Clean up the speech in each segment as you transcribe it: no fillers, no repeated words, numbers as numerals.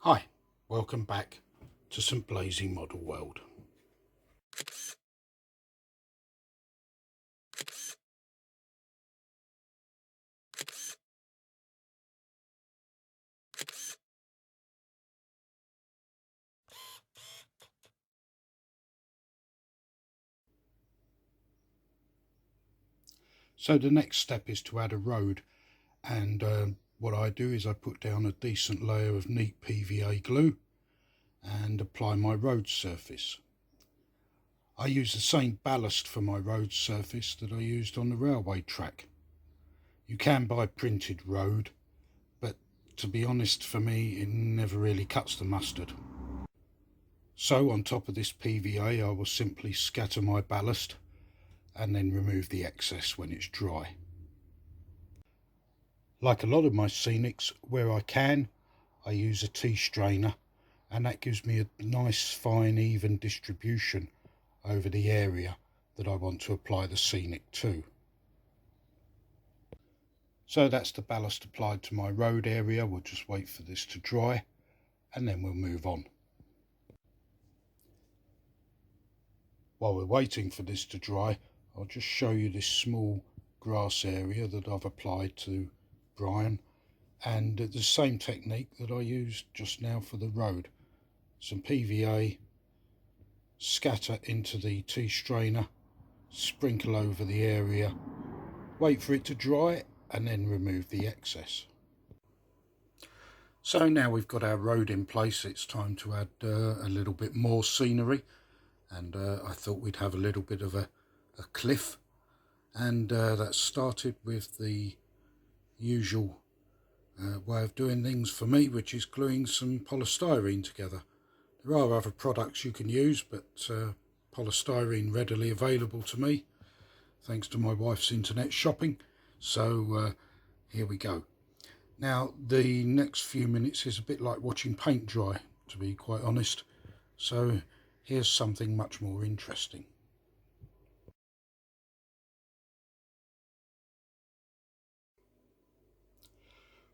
Hi, welcome back to St Blazey Model World. So the next step is to add a road, and what I do is I put down a decent layer of neat PVA glue and apply my road surface. I use the same ballast for my road surface that I used on the railway track. You can buy printed road, but to be honest, for me it never really cuts the mustard. So on top of this PVA I will simply scatter my ballast and then remove the excess when it's dry. Like a lot of my scenics, where I can, I use a tea strainer, and that gives me a nice fine even distribution over the area that I want to apply the scenic to. So that's the ballast applied to my road area. We'll just wait for this to dry and then we'll move on. While we're waiting for this to dry, I'll just show you this small grass area that I've applied to Brian, and the same technique that I used just now for the road. Some PVA, scatter into the tea strainer, sprinkle over the area, wait for it to dry and then remove the excess. So now we've got our road in place, it's time to add a little bit more scenery, and I thought we'd have a little bit of a cliff, and that started with the usual way of doing things for me, which is gluing some polystyrene together. There are other products you can use, but polystyrene readily available to me thanks to my wife's internet shopping. So here we go. Now the next few minutes is a bit like watching paint dry, to be quite honest. So here's something much more interesting.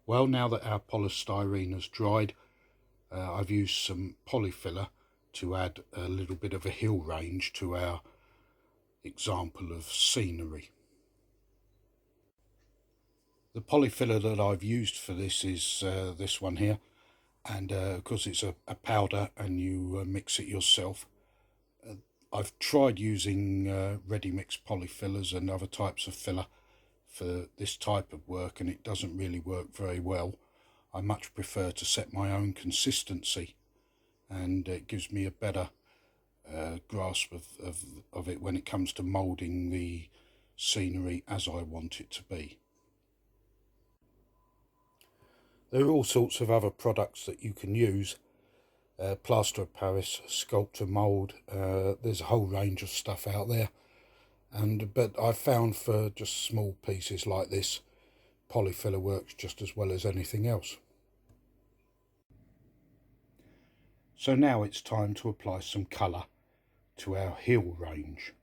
Well, now that our polystyrene has dried, I've used some polyfiller to add a little bit of a hill range to our example of scenery. The polyfiller that I've used for this is this one here, and because it's a powder and you mix it yourself. I've tried using ready-mix polyfillers and other types of filler for this type of work, and it doesn't really work very well. I much prefer to set my own consistency, and it gives me a better grasp of it when it comes to moulding the scenery as I want it to be. There are all sorts of other products that you can use, plaster of Paris, sculptor mould, there's a whole range of stuff out there, but I've found for just small pieces like this, polyfiller works just as well as anything else. So now it's time to apply some colour to our hill range.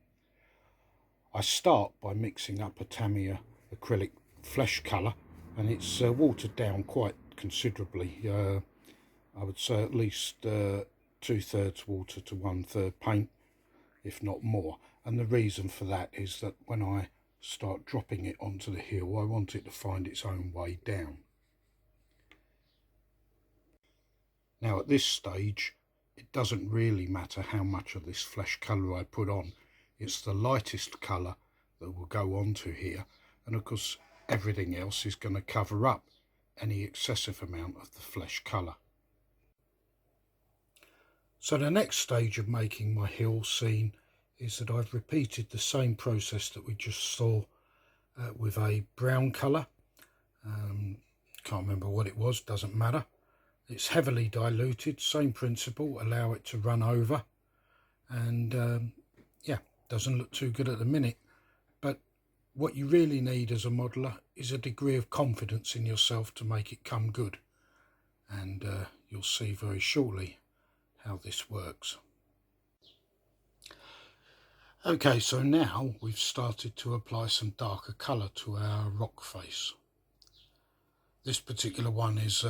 I start by mixing up a Tamiya acrylic flesh colour, and it's watered down quite considerably. I would say at least 2/3 water to 1/3 paint, if not more. And the reason for that is that when I start dropping it onto the hill, I want it to find its own way down. Now at this stage, it doesn't really matter how much of this flesh colour I put on. It's the lightest colour that will go onto here, and of course everything else is going to cover up any excessive amount of the flesh colour. So the next stage of making my hill scene is that I've repeated the same process that we just saw with a brown colour. Can't remember what it was, doesn't matter. It's heavily diluted, same principle, allow it to run over, and yeah, doesn't look too good at the minute, but what you really need as a modeller is a degree of confidence in yourself to make it come good, and you'll see very shortly how this works. Okay, so now we've started to apply some darker colour to our rock face. This particular one is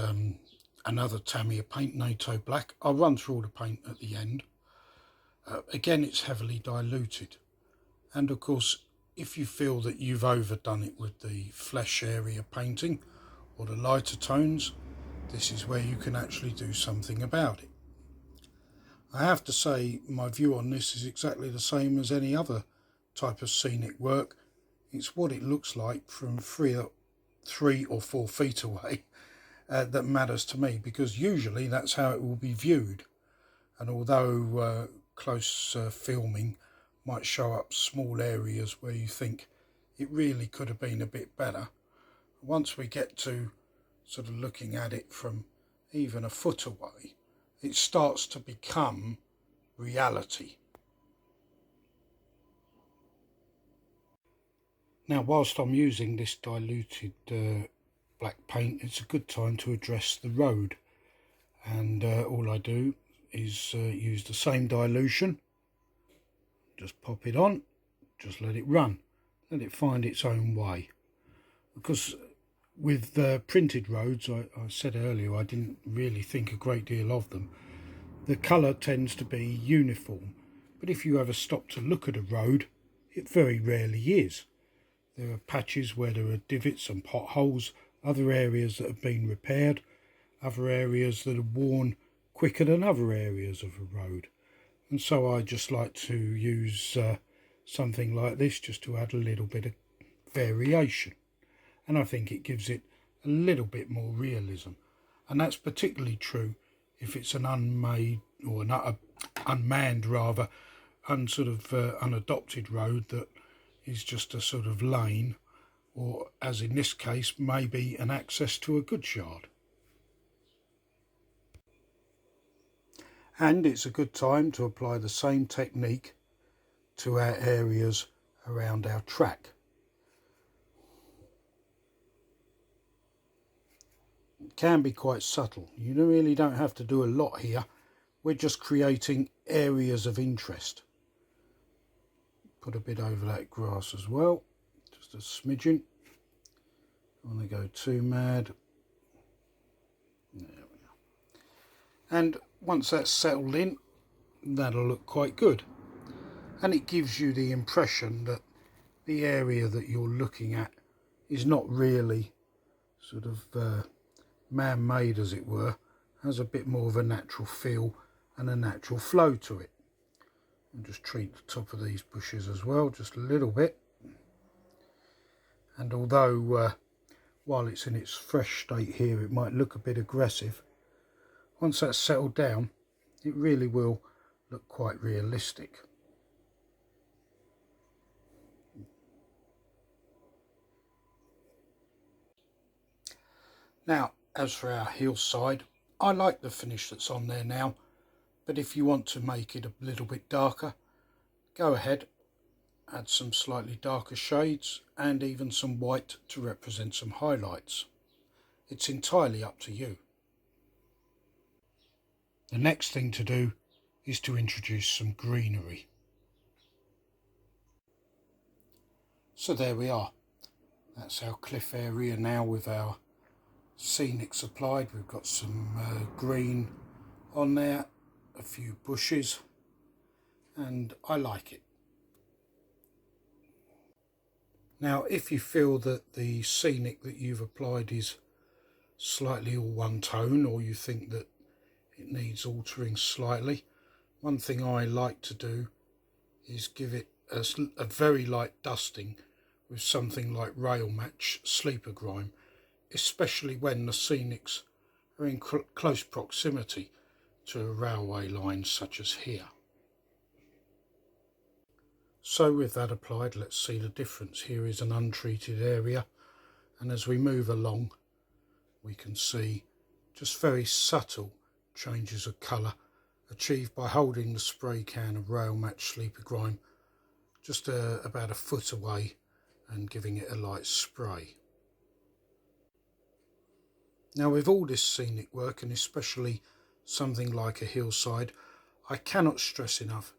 another Tamiya paint, NATO Black. I'll run through all the paint at the end. Again, it's heavily diluted. And of course, if you feel that you've overdone it with the flesh area painting or the lighter tones, this is where you can actually do something about it. I have to say my view on this is exactly the same as any other type of scenic work. It's what it looks like from 3 or 4 feet away that matters to me, because usually that's how it will be viewed. And although close filming might show up small areas where you think it really could have been a bit better, once we get to sort of looking at it from even a foot away, it starts to become reality. Now, whilst I'm using this diluted black paint, it's a good time to address the road. And all I do is use the same dilution, just pop it on, just let it run, let it find its own way. Because with printed roads, I said earlier, I didn't really think a great deal of them. The colour tends to be uniform, but if you ever stop to look at a road, it very rarely is. There are patches where there are divots and potholes, other areas that have been repaired, other areas that are worn quicker than other areas of a road. And so I just like to use something like this just to add a little bit of variation. And I think it gives it a little bit more realism. And that's particularly true if it's an unmade, or an unmanned rather, unadopted road that is just a sort of lane, or as in this case, maybe an access to a goods yard. And it's a good time to apply the same technique to our areas around our track. It can be quite subtle. You really don't have to do a lot here. We're just creating areas of interest. Put a bit over that grass as well, just a smidgen. Don't want to go too mad. There we go. And once that's settled in, that'll look quite good. And it gives you the impression that the area that you're looking at is not really sort of man-made, as it were, has a bit more of a natural feel and a natural flow to it. And just treat the top of these bushes as well, just a little bit. And although while it's in its fresh state here, it might look a bit aggressive, once that's settled down, it really will look quite realistic. Now, as for our hillside, I like the finish that's on there now, but if you want to make it a little bit darker, go ahead, add some slightly darker shades and even some white to represent some highlights. It's entirely up to you. The next thing to do is to introduce some greenery. So there we are. That's our cliff area now with our scenics applied. We've got some green on there, a few bushes, and I like it. Now, if you feel that the scenic that you've applied is slightly all one tone, or you think that it needs altering slightly, one thing I like to do is give it a very light dusting with something like Rail Match Sleeper Grime, especially when the scenics are in close proximity to a railway line such as here. So with that applied, let's see the difference. Here is an untreated area, and as we move along we can see just very subtle changes of colour achieved by holding the spray can of Rail Match Sleeper Grime just about a foot away and giving it a light spray. Now, with all this scenic work, and especially something like a hillside, I cannot stress enough,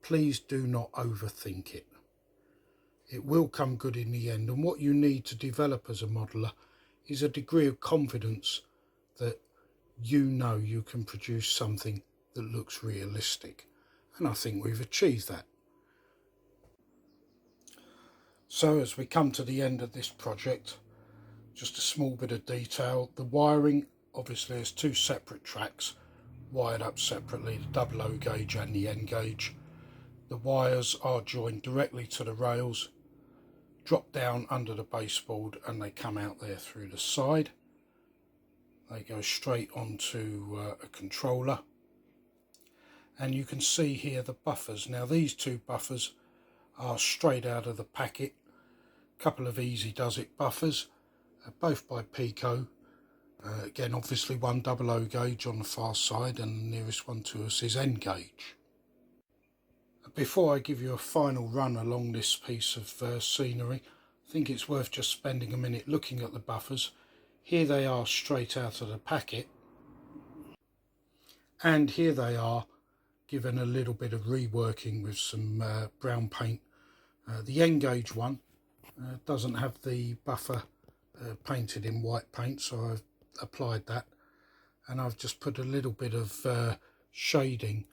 please do not overthink it. It will come good in the end, and what you need to develop as a modeller is a degree of confidence that you know you can produce something that looks realistic. And I think we've achieved that. So as we come to the end of this project, just a small bit of detail. The wiring obviously is two separate tracks, wired up separately, the double O gauge and the N gauge. The wires are joined directly to the rails, drop down under the baseboard, and they come out there through the side. They go straight onto a controller. And you can see here the buffers. Now these two buffers are straight out of the packet. A couple of easy does it buffers, both by Peco. Again, obviously one double O gauge on the far side, and the nearest one to us is N gauge. Before I give you a final run along this piece of scenery, I think it's worth just spending a minute looking at the buffers. Here they are straight out of the packet, and here they are given a little bit of reworking with some brown paint. The N gauge one doesn't have the buffer painted in white paint, so I've applied that, and I've just put a little bit of shading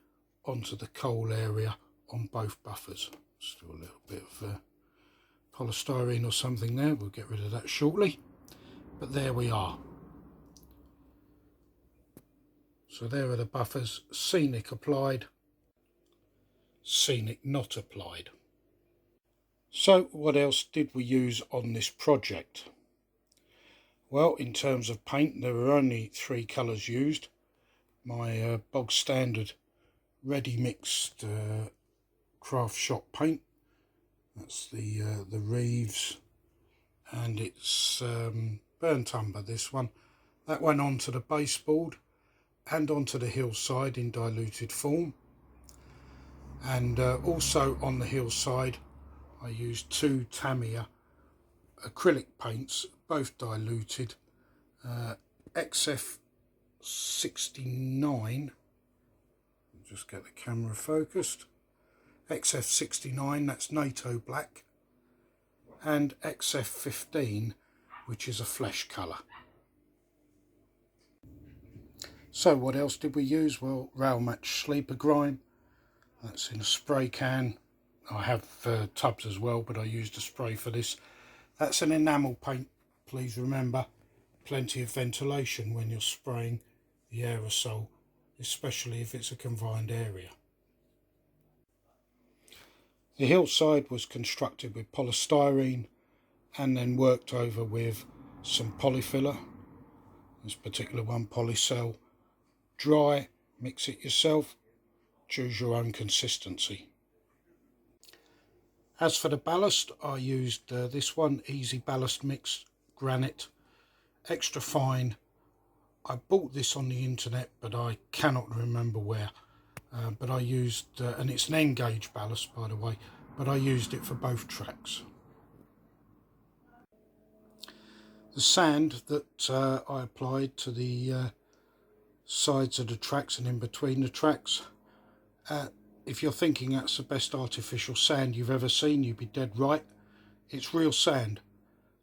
onto the coal area on both buffers. Let's do a little bit of polystyrene or something there. We'll get rid of that shortly, but there we are. So there are the buffers, scenic applied, scenic not applied. So what else did we use on this project? Well, in terms of paint, there were only 3 colours used. My bog standard ready mixed craft shop paint. That's the Reeves, and it's burnt umber, this one. That went onto the baseboard and onto the hillside in diluted form. And also on the hillside I used 2 Tamiya acrylic paints, both diluted, XF69, just get the camera focused, XF69, that's NATO black, and XF15, which is a flesh colour. So what else did we use? Well, Rail Match Sleeper Grime, that's in a spray can. I have tubs as well, but I used a spray for this. That's an enamel paint. Please remember, plenty of ventilation when you're spraying the aerosol, especially if it's a confined area. The hillside was constructed with polystyrene and then worked over with some polyfiller. This particular one, Polycell. Dry, mix it yourself, choose your own consistency. As for the ballast, I used this one, Easy Ballast Mix Granite, extra fine. I bought this on the internet, but I cannot remember where. But I used, and it's an N gauge ballast by the way, but I used it for both tracks. The sand that I applied to the sides of the tracks and in between the tracks, if you're thinking that's the best artificial sand you've ever seen, you'd be dead right. It's real sand.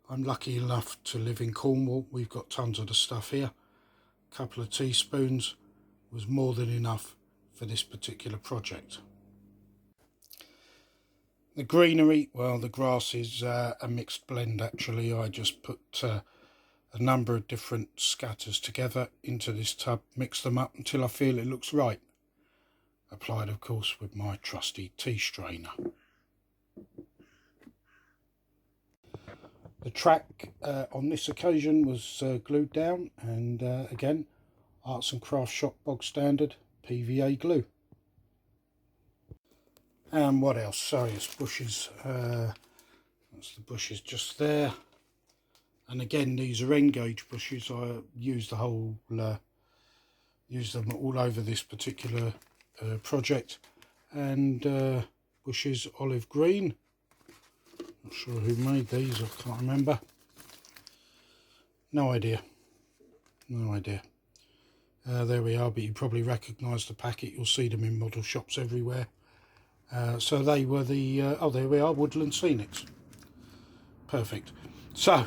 I'm lucky enough to live in Cornwall. We've got tons of the stuff here. A couple of teaspoons was more than enough for this particular project. The greenery, well, the grass is a mixed blend actually. I just put a number of different scatters together into this tub, mix them up until I feel it looks right. Applied, of course, with my trusty tea strainer. The track on this occasion was glued down, and again, Arts and Crafts Shop bog standard PVA glue. And what else? Sorry, it's bushes. That's the bushes just there. And again, these are N gauge bushes. I used used them all over this particular project. And bushes olive green. Not sure who made these, I can't remember. No idea. No idea. There we are, but you probably recognise the packet. You'll see them in model shops everywhere. So they were the, oh there we are, Woodland Scenics. Perfect. So,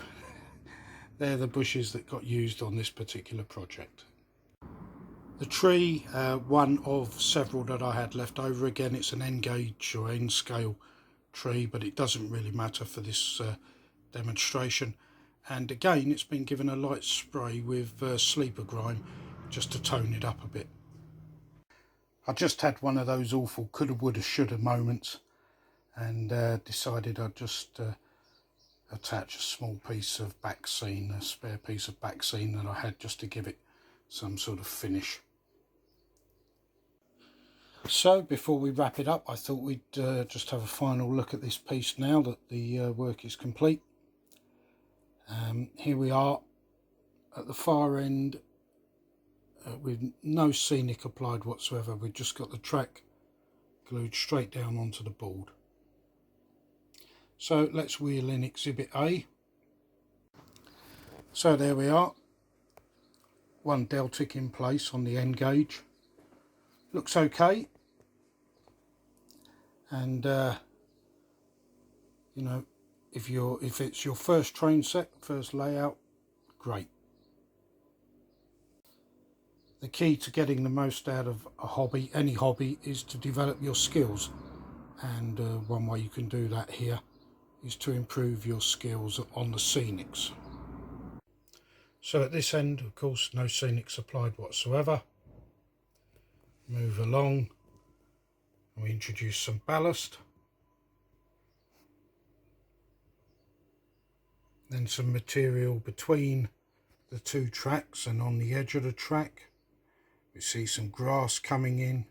they're the bushes that got used on this particular project. The tree, one of several that I had left over. Again, it's an N gauge or N scale tree, but it doesn't really matter for this demonstration. And again, it's been given a light spray with sleeper grime just to tone it up a bit. I just had one of those awful coulda, woulda, shoulda moments, and decided I'd just attach a small piece of back scene, a spare piece of back scene that I had, just to give it some sort of finish. So before we wrap it up, I thought we'd just have a final look at this piece now that the work is complete. Here we are at the far end with no scenic applied whatsoever. We've just got the track glued straight down onto the board. So let's wheel in Exhibit A. So there we are, one deltic in place on the N gauge. Looks okay, and you know, if it's your first train set, first layout, great. The key to getting the most out of a hobby, any hobby, is to develop your skills, and one way you can do that here is to improve your skills on the scenics. So at this end, of course, no scenics applied whatsoever. Move along, and we introduce some ballast, then some material between the two tracks and on the edge of the track. We see some grass coming in.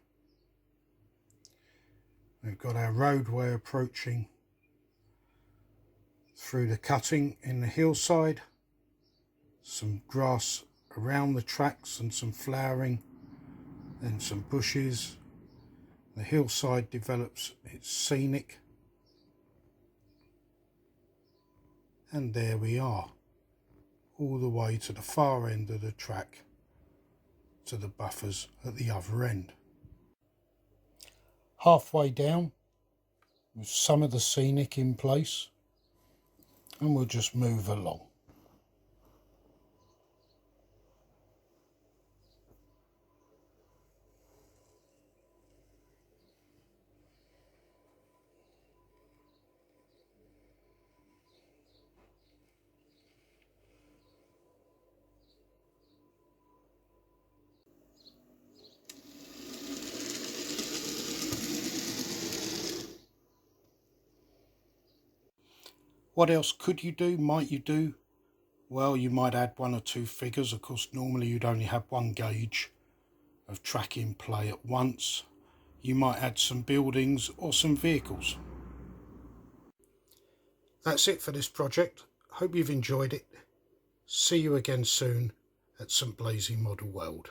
We've got our roadway approaching through the cutting in the hillside, some grass around the tracks and some flowering, then some bushes. The hillside develops its scenic, and there we are, all the way to the far end of the track, to the buffers at the other end. Halfway down, with some of the scenic in place, and we'll just move along. What else could you do, might you do? Well, you might add one or two figures. Of course, normally you'd only have one gauge of track in play at once. You might add some buildings or some vehicles. That's it for this project. Hope you've enjoyed it. See you again soon at St Blazey Model World.